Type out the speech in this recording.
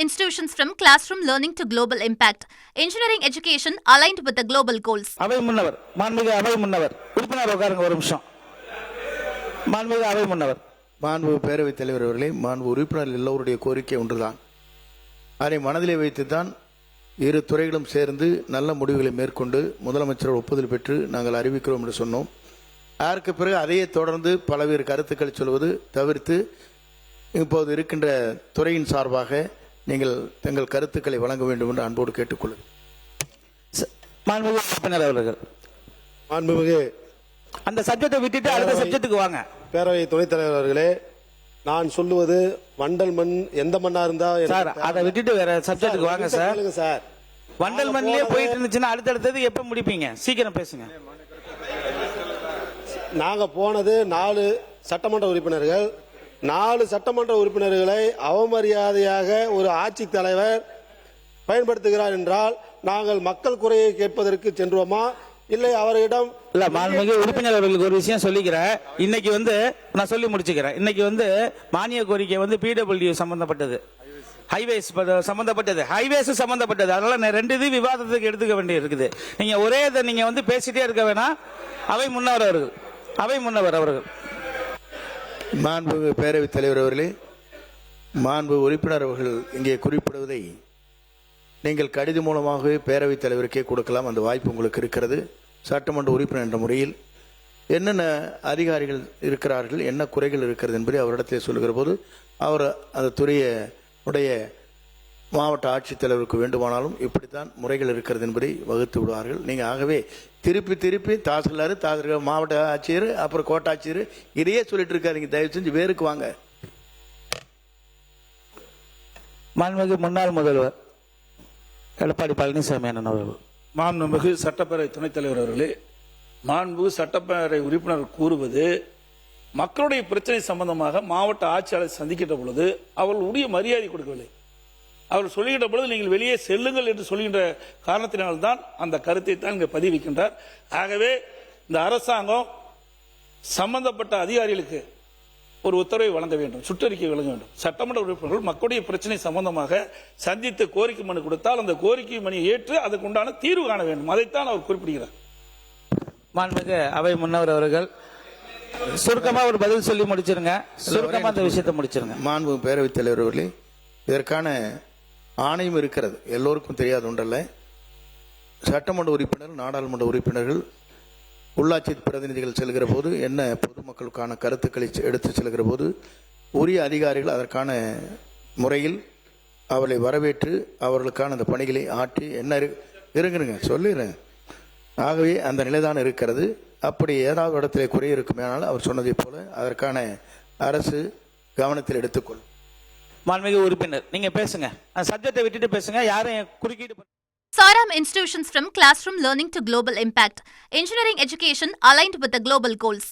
institutions from classroom learning to global impact. Engineering education aligned with the global goals. அவை முன்னவர் மாண்புமிகு அவை முன்னவர் உறுப்பினர் உட்காருங்க ஒரு நிமிஷம். மாண்புமிகு அவை முன்னவர். மாண்புமிகு பேரவைத் தலைவர் அவர்களே, மாண்பு உறுப்பினர்கள் எல்லோருடைய கோரிக்கை ஒன்றுதான். அதை மனதிலே வைத்துத்தான் இரு துறைகளும் சேர்ந்து நல்ல முடிவுகளை மேற்கொண்டு முதலமைச்சர் ஒப்புதல் பெற்று நாங்கள் அறிவிக்கிறோம் என்று சொன்னோம். அதற்கு பிறகு அதையே தொடர்ந்து பல்வேறு கருத்துக்களை சொல்வது தவிர்த்து இப்போது இருக்கின்ற துறையின் சார்பாக நீங்கள் தங்கள் கருத்துக்களை வழங்க வேண்டும் என்று அன்போடு கேட்டுக்கொள்ளுங்கள். மாண்புமிகு உறுப்பினர் அவர்கள், மாண்புமிகு அந்த சப்ஜெக்டை விட்டுட்டு அடுத்த சப்ஜெக்ட்டுக்கு வாங்க. பேரவை துணைத் தலைவர் அவர்களே, நான் சொல்லுவது வண்டல் மண் எந்த மண்ணா இருந்தா சார் அதை விட்டுட்டு வேற சப்ஜெக்ட்டுக்கு வாங்க சார். சார் வண்டல் மண்ணிலே போயிட்டு இருந்துச்சுன்னா அடுத்தடுத்தது எப்ப முடிப்பீங்க? சீக்கிரம் பேசுங்க. நாங்க போனது 4 சட்டமன்ற உறுப்பினர்கள். 4 சட்டமன்ற உறுப்பினர்களை அவமரியாதையாக ஒரு ஆட்சி தலைவர் பயன்படுத்துகிறார் என்றால் நாங்கள் மக்கள் குறையை கேட்பதற்கு சென்றோமா இல்லை அவரிடம்? இல்ல, மாண்புமிகு உறுப்பினர் அவர்களுக்கு ஒரு விஷயம் சொல்லிக்கிறேன். இன்னைக்கு நான் சொல்லி முடிச்சுக்கிறேன். இன்னைக்கு மானிய கோரிக்கை பிடபிள்யூ சம்பந்தப்பட்டது, ஹைவேஸ் சம்பந்தப்பட்டது. அதனால 2 இது விவாதத்துக்கு எடுத்துக்க வேண்டிய இருக்குது. நீங்க ஒரே இதை நீங்க பேசிட்டே இருக்க வேணாம். அவை முன்னவர் அவர்கள். மாண்புமிகு பேரவைத் தலைவர் அவர்களே, மாண்பு உறுப்பினர் அவர்கள் இங்கே குறிப்பிடுவதை நீங்கள் கடிதம் மூலமாகவே பேரவைத் தலைவருக்கே கொடுக்கலாம். அந்த வாய்ப்பு உங்களுக்கு இருக்கிறது. சட்டமன்ற உறுப்பினர் என்ற முறையில் என்னென்ன அதிகாரிகள் இருக்கிறார்கள், என்ன குறைகள் இருக்கிறது என்பதை அவரிடத்தில் சொல்லுகிற போது அவர் அந்த துறையுடைய மாவட்ட ஆட்சித்தலைவருக்கு வேண்டுமானாலும் இப்படித்தான் முறைகள் இருக்கிறது என்பதை வகுத்து விடுவார்கள். நீங்கள் ஆகவே திருப்பி தாசில்தார் மாவட்ட ஆட்சியர் அப்புறம் கோட்டாட்சியர் இதையே சொல்லிட்டு இருக்காருங்க. தயவு செஞ்சு வேருக்கு வாங்க. மாண்புமிகு முன்னாள் முதல்வர் எடப்பாடி பழனிசாமி அண்ணன் அவர்கள். மாண்புமிகு சட்டப்பேரவை துணைத் தலைவர் அவர்களே, மாண்புமிகு சட்டப்பேரவை உறுப்பினர் கூறுவது மக்களுடைய பிரச்சனை சம்பந்தமாக மாவட்ட ஆட்சியாளர் சந்திக்கின்ற பொழுது அவர்கள் உரிய மரியாதை கொடுக்கவில்லை. அவர் சொல்லுகின்ற பொழுது நீங்கள் வெளியே செல்லுங்கள் என்று சொல்கின்ற காரணத்தினால்தான் அந்த கருத்தை தான் இங்கே பதிவிக்கின்றார். ஆகவே இந்த அரசாங்கம் சம்பந்தப்பட்ட அதிகாரிகளுக்கு ஒரு உத்தரவை வழங்க வேண்டும், சுற்றறிக்கை வழங்க வேண்டும். சட்டமன்ற உறுப்பினர்கள் மக்களுடைய பிரச்சனை சம்பந்தமாக சந்தித்து கோரிக்கை மனு கொடுத்தால் அந்த கோரிக்கை மனுவை ஏற்று அதுக்கு உண்டான தீர்வு காண வேண்டும். அதைத்தான் அவர் குறிப்பிடுகிறார். மாண்புமிகு அவை முன்னவர் அவர்கள் சுருக்கமா ஒரு பதில் சொல்லி முடிச்சிருங்க. சுருக்கமா அந்த விஷயத்தை முடிச்சிருங்க. மாண்பு பேரவைத் தலைவர் அவர்களே, இதற்கான ஆணையம் இருக்கிறது, எல்லோருக்கும் தெரியாது ஒன்றல்ல. சட்டமன்ற உறுப்பினர், நாடாளுமன்ற உறுப்பினர்கள், உள்ளாட்சி பிரதிநிதிகள் செல்கிற போது என்ன பொதுமக்களுக்கான கருத்துக்களை எடுத்து செல்கிற போது உரிய அதிகாரிகள் அதற்கான முறையில் அவர்களை வரவேற்று அவர்களுக்கான அந்த பணிகளை ஆற்றி என்ன இருங்க சொல்லிடுறேன். ஆகவே அந்த நிலைதான் இருக்கிறது. அப்படி ஏதாவது இடத்திலே குறை இருக்குமேனால் அவர் சொன்னதை போல அதற்கான அரசு கவனத்தில் எடுத்துக்கொள்ளும். மாண்புமிகு உறுப்பினர் நீங்க பேசுங்க. அந்த சப்ஜெக்டை விட்டுட்டு பேசுங்க. யாரும் குறுக்கிட்டு. Saram institutions from classroom learning to global impact. Engineering education aligned with the global goals.